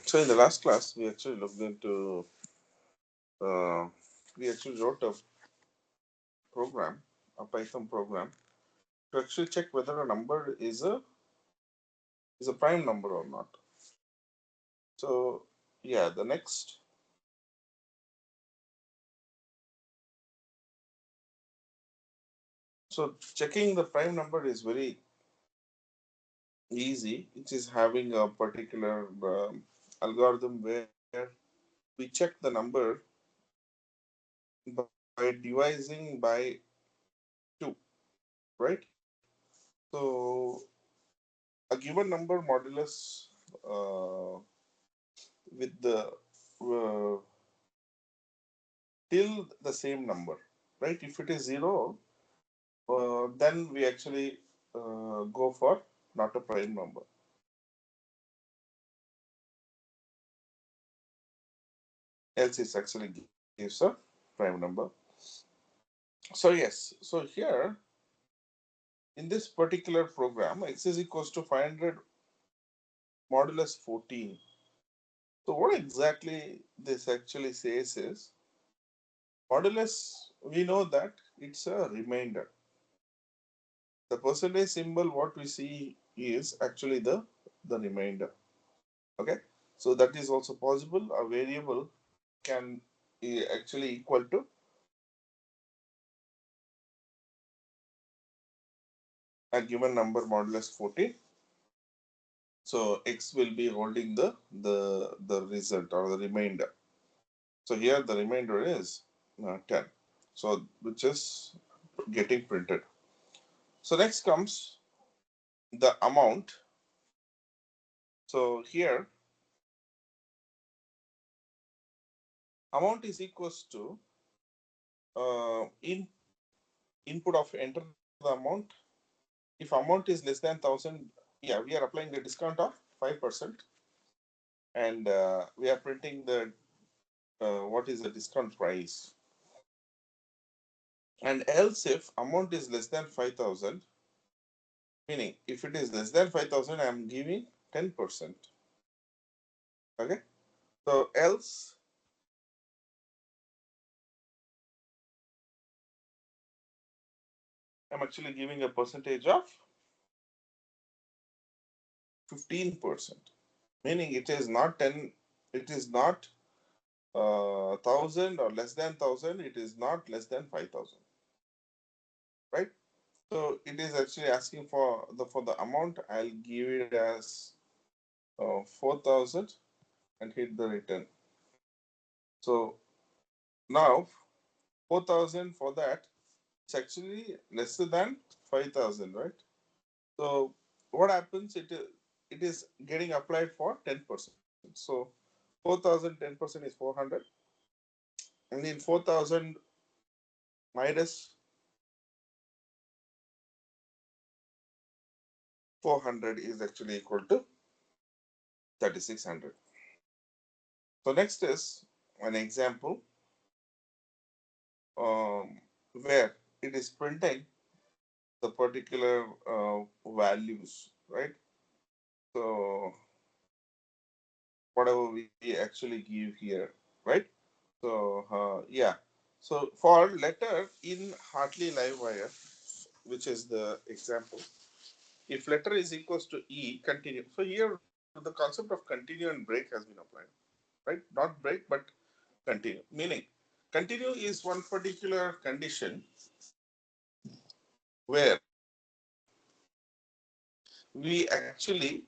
So in the last class, we actually looked into, uh, we actually wrote a program, a Python program, to actually check whether a number is a prime number or not. So yeah, the next, so checking the prime number is very easy. It is having a particular algorithm where we check the number by dividing by 2, right? So a given number modulus uh, with the uh, till the same number, right? If it is 0, then we actually go for not a prime number. Else it actually gives a prime number. So yes, so here in this particular program, x is equals to 500 modulus 14. So what exactly this actually says is modulus, we know that it's a remainder. The percentage symbol, what we see is actually the remainder. Okay, so that is also possible. A variable can actually equal to a given number modulus 14. So x will be holding the result or the remainder. So here the remainder is 10. So which is getting printed. So next comes the amount. So here amount is equals to in input of enter the amount. If amount is less than 1,000, yeah, we are applying the discount of 5%, and we are printing the what is the discount price. And else if amount is less than 5,000, meaning if it is less than 5,000, I am giving 10%. Okay, so else I'm actually giving a percentage of 15%, meaning it is not 10, it is not 1,000 or less than 1,000, it is not less than 5,000, right? So it is actually asking for the amount. I'll give it as 4,000 and hit the return. So now 4,000 for that, it's actually less than 5,000, right? So what happens? It is getting applied for 10%. So 4,000 10% is 400, and in 4,000 minus 400 is actually equal to 3,600. So next is an example where it is printing the particular values, right? So whatever we actually give here, right? So yeah. So for letter in Hartley Livewire, which is the example, if letter is equals to E, continue. So here the concept of continue and break has been applied, right? Not break, but continue. Meaning, continue is one particular condition where we actually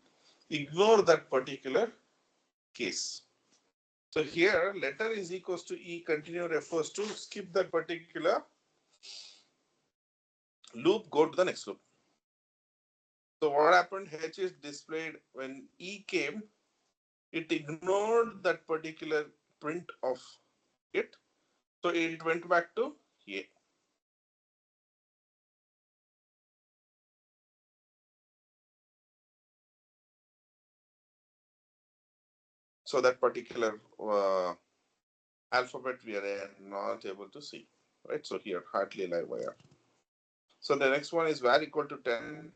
ignore that particular case. So here, letter is equals to E, continue refers to skip that particular loop, go to the next loop. So what happened? H is displayed when E came, it ignored that particular print of it. So it went back to A. So that particular alphabet we are not able to see, right? So here, Hartley live wire. So the next one is var equal to 10.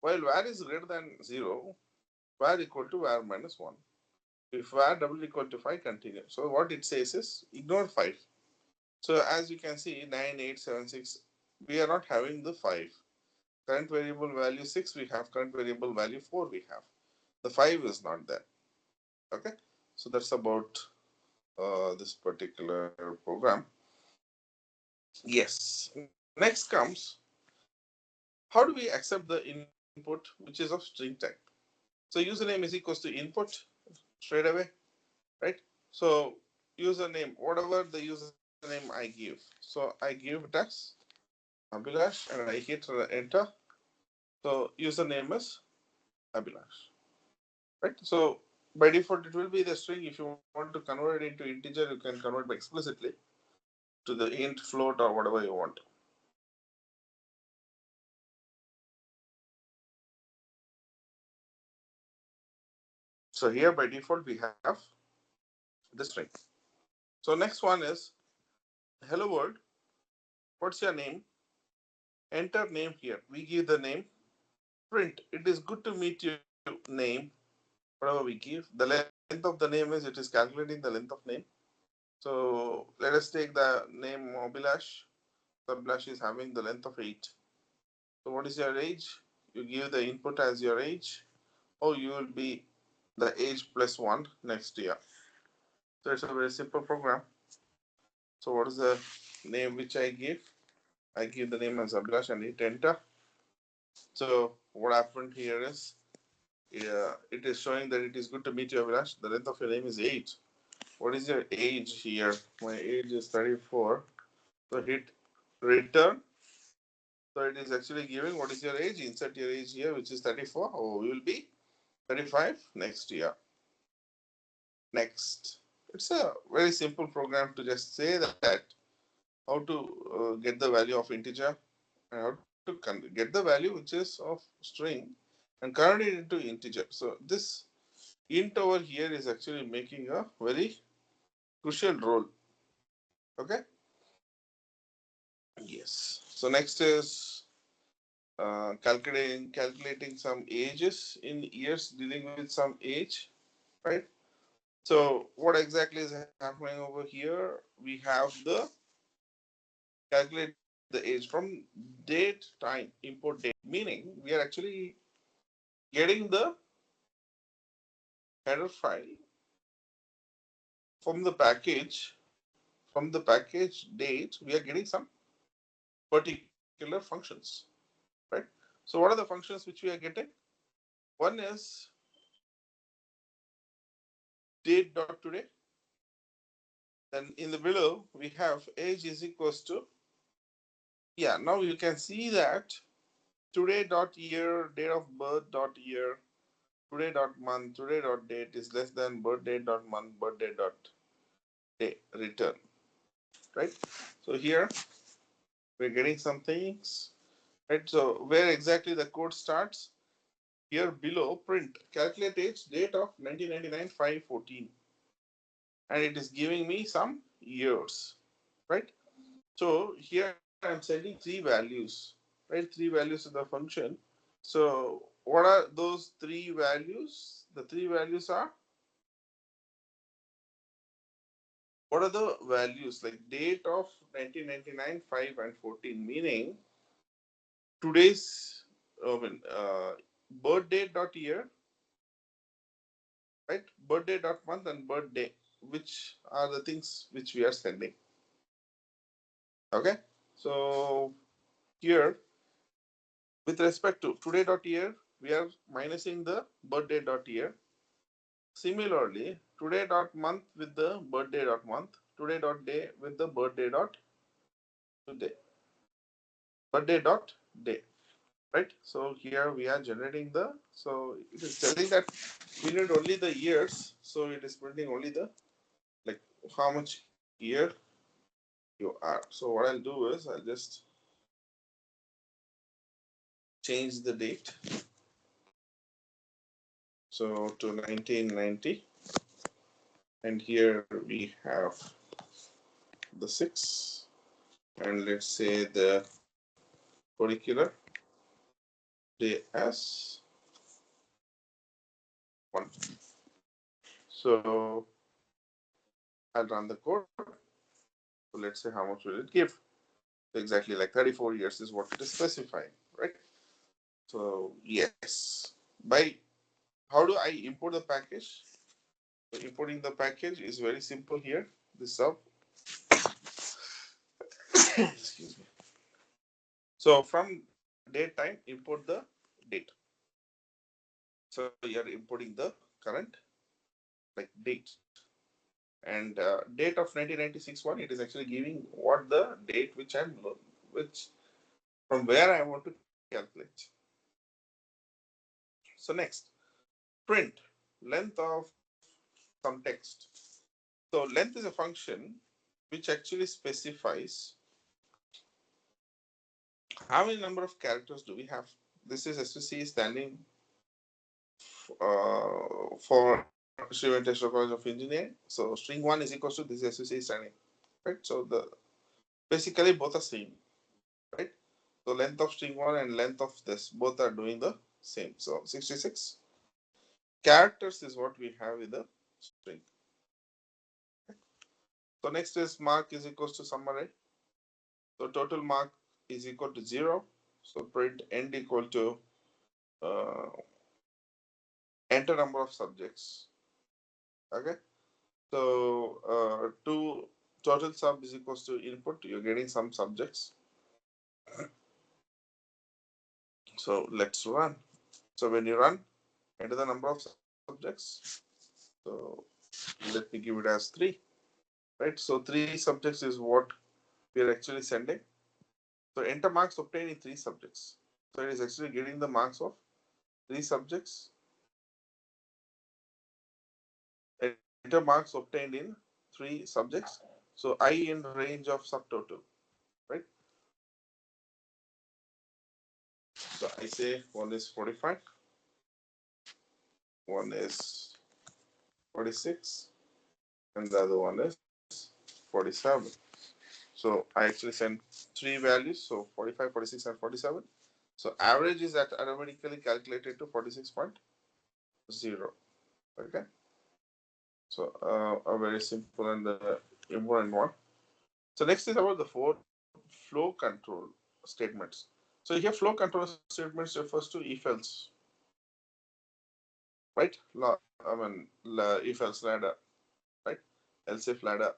While var is greater than 0, var equal to var minus 1. If var double equal to 5, continue. So what it says is ignore 5. So as you can see, 9, 8, 7, 6, we are not having the 5. Current variable value 6 we have, current variable value 4 we have. The 5 is not there. Okay. So that's about this particular program. Yes. Next comes, how do we accept the input which is of string type? So username is equals to input straight away, right? So username, whatever the username I give. So I give it as Abhilash and I hit enter. So username is Abhilash, right? So by default it will be the string. If you want to convert it into integer, you can convert explicitly to the int, float, or whatever you want. So here by default we have the string. So next one is hello world. What's your name? Enter name here. We give the name. Print. It is good to meet you. Name. Whatever we give. The length of the name is, it is calculating the length of name. So let us take the name Abhilash. Abhilash is having the length of 8. So what is your age? You give the input as your age. Oh, you will be the age plus 1 next year. So it's a very simple program. So what is the name which I give? I give the name as Abhilash and hit enter. So what happened here is, it is showing that it is good to meet you, Abhilash. The length of your name is 8. What is your age here? My age is 34. So hit return. So it is actually giving what is your age. Insert your age here, which is 34. Oh, you will be 35 next year. Next. It's a very simple program to just say that how to get the value of integer and how to get the value which is of string and convert it into integer. So this int over here is actually making a very crucial role. Okay. Yes. So next is calculating some ages in years, dealing with some age, right? So what exactly is happening over here? We have the calculate the age from date time import date, meaning we are actually getting the header file from the package. From the package date, we are getting some particular functions, right? So what are the functions which we are getting? One is date.today. Then in the below, we have age is equals to, yeah, now you can see that today dot year, date of birth dot year, today dot month, today dot date is less than birthday dot month, birthday dot day, return, right? So here we're getting some things, right? So where exactly the code starts? Here below, print calculate age, date of 1999 5/14, and it is giving me some years, right? So here I'm sending three values, right? Three values of the function. So what are those three values? The three values are, what are the values? Like date of 1999 5 and 14, meaning today's, birth date dot year, right? Birth date dot month and birthday, which are the things which we are sending. Okay. So here, with respect to today dot year, we are minusing the birthday dot year. Similarly, today dot month with the birthday dot month, today dot day with the birthday dot today, birthday dot day, right? So here we are generating the, so it is telling that we need only the years, so it is printing only the, like, how much year you are. So what I'll do is I'll just change the date, so to 1990, and here we have the 6, and let's say the particular day as 1. So I'll run the code. So let's say how much will it give? Exactly like 34 years is what it is specifying, right? So yes, by how do I import the package? So importing the package is very simple here. This sub, excuse me. So from date time, import the date. So you're importing the current like date and date of 1996 one. It is actually giving what the date which from where I want to calculate. So next, print length of some text. So length is a function which actually specifies how many number of characters do we have. This is SVC standing for Sri Venkateswara College of Engineering. So string 1 is equals to this SVC standing, right? So the basically both are same, right? So length of string 1 and length of this both are doing the same. So 66 characters is what we have in the string. So next is mark is equals to sum array. So total mark is equal to 0. So print end equal to uh, enter number of subjects. Okay. So to total sub is equals to input. You're getting some subjects. So let's run. So when you run, enter the number of subjects. So let me give it as 3. Right. So 3 subjects is what we are actually sending. So enter marks obtained in 3 subjects. So it is actually getting the marks of 3 subjects. Enter marks obtained in 3 subjects. So I in range of subtotal, right? So I say one is 45, one is 46, and the other one is 47. So I actually send 3 values, so 45, 46, and 47. So average is automatically calculated to 46.0. Okay. So a very simple and important one. So next is about the 4 flow control statements. So here flow control statements refers to if else, right? If else ladder, right? Else if ladder.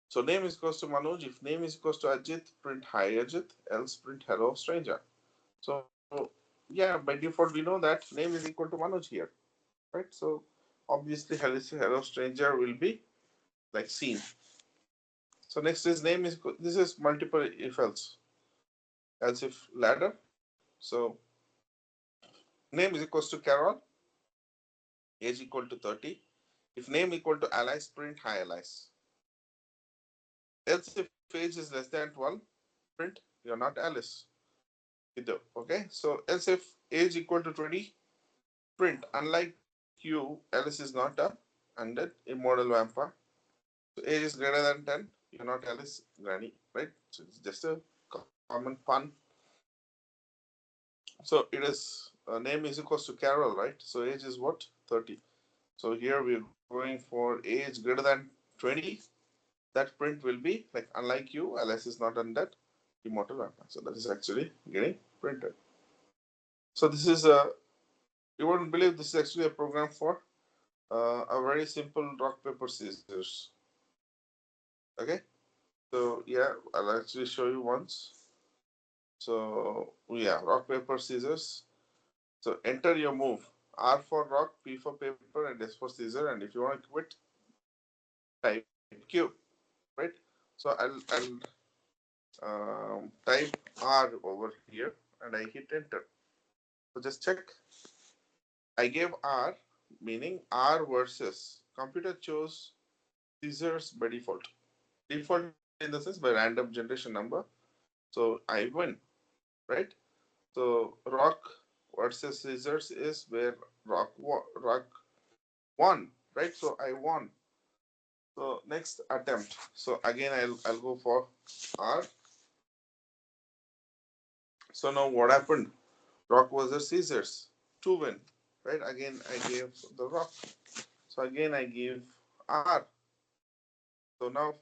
So name is equals to Manoj. If name is equals to Ajit, print hi Ajit, else print hello stranger. So yeah, by default we know that name is equal to Manoj here, right? So obviously hello stranger will be like seen. So next is name is this is multiple if else if ladder. So name is equals to Carol, age equal to 30. If name equal to Alice, print hi Alice. Else if age is less than 12, print you're not Alice. Okay, so else if age equal to 20, print unlike you, Alice is not a undead immortal vampire. So age is greater than 10, you're not Alice Granny, right? So it's just a common pun. So it is name is equals to Carol, right? So age is what? 30. So here we're going for age greater than 20. That print will be like unlike you, Alice is not undead immortal vampire. So that is actually getting printed. So this is a you wouldn't believe this is actually a program for a very simple rock paper scissors. Okay, so yeah, I'll actually show you once. So yeah, rock paper scissors. So enter your move. R for rock, P for paper, and S for scissor. And if you want to quit, type Q. Right. So I'll type R over here and I hit enter. So just check. I gave R, meaning R versus computer chose scissors by default. Default in the sense by random generation number. So I win, right? So rock versus scissors is where rock won, right? So I won. So next attempt. So again I'll go for R. So now what happened? Rock versus scissors. 2 win. right? Again, I gave the rock. So again, I give R. So now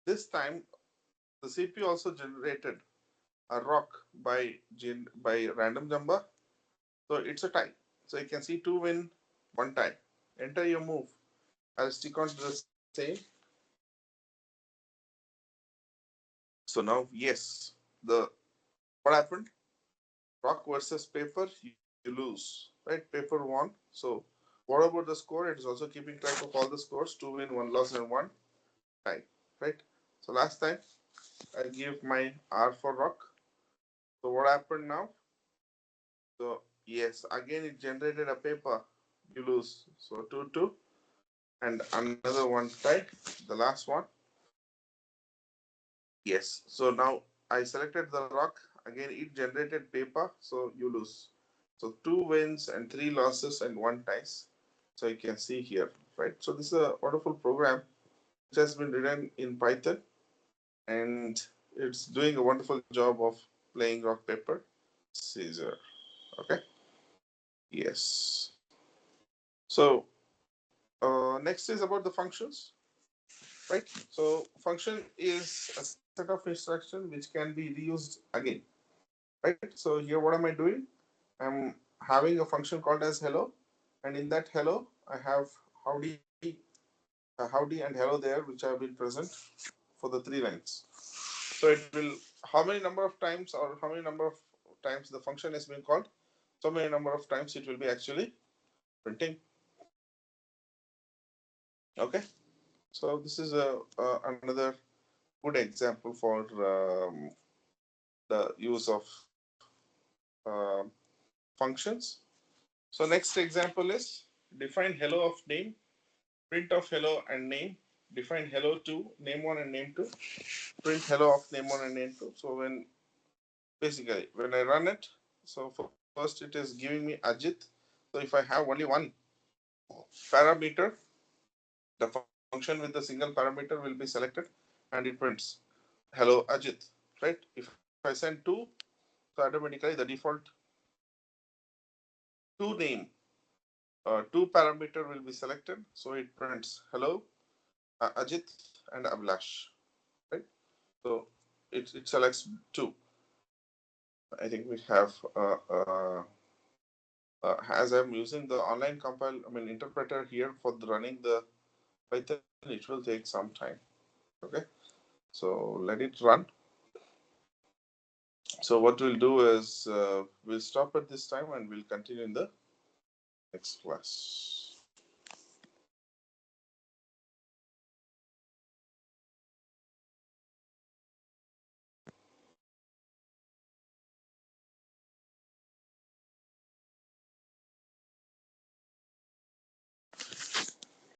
this time the CPU also generated a rock by random number. So it's a tie. So you can see 2 win, 1 tie. Enter your move. I'll stick on to the same. So now, yes, the what happened? Rock versus paper, you lose, right? Paper won. So what about the score? It is also keeping track of all the scores: 2 win, 1 loss, and 1 tie, right? So last time I give my R for rock. So what happened now? So yes, again it generated a paper. You lose. So 2-2, and another 1 tie. The last one. Yes. So now I selected the rock. Again, it generated paper, so you lose. So 2 wins and 3 losses and 1 ties. So you can see here, right? So this is a wonderful program which has been written in Python, and it's doing a wonderful job of playing rock paper scissor. Okay. Yes. So next is about the functions, right? So function is a set of instructions which can be reused again, right? So here, what am I doing? I'm having a function called as hello, and in that hello, I have howdy, howdy and hello there, which have been present for the 3 lines. So it will how many number of times or how many number of times the function is being called, so many number of times it will be actually printing. Okay, so this is another good example for the use of uh, functions. So next example is define hello of name, print of hello and name, define hello to name one and name two, print hello of name one and name two. So when basically when I run it, so first it is giving me Ajit. So if I have only one parameter, the function with the single parameter will be selected and it prints hello Ajit, right? If I send two, so automatically the default two name, two parameter will be selected. So it prints hello Ajit and Ablash, right? So it selects two. I think we have as I'm using the online compile, I mean interpreter here for the running the Python, it will take some time. Okay, so let it run. So what we'll do is we'll stop at this time and we'll continue in the next class.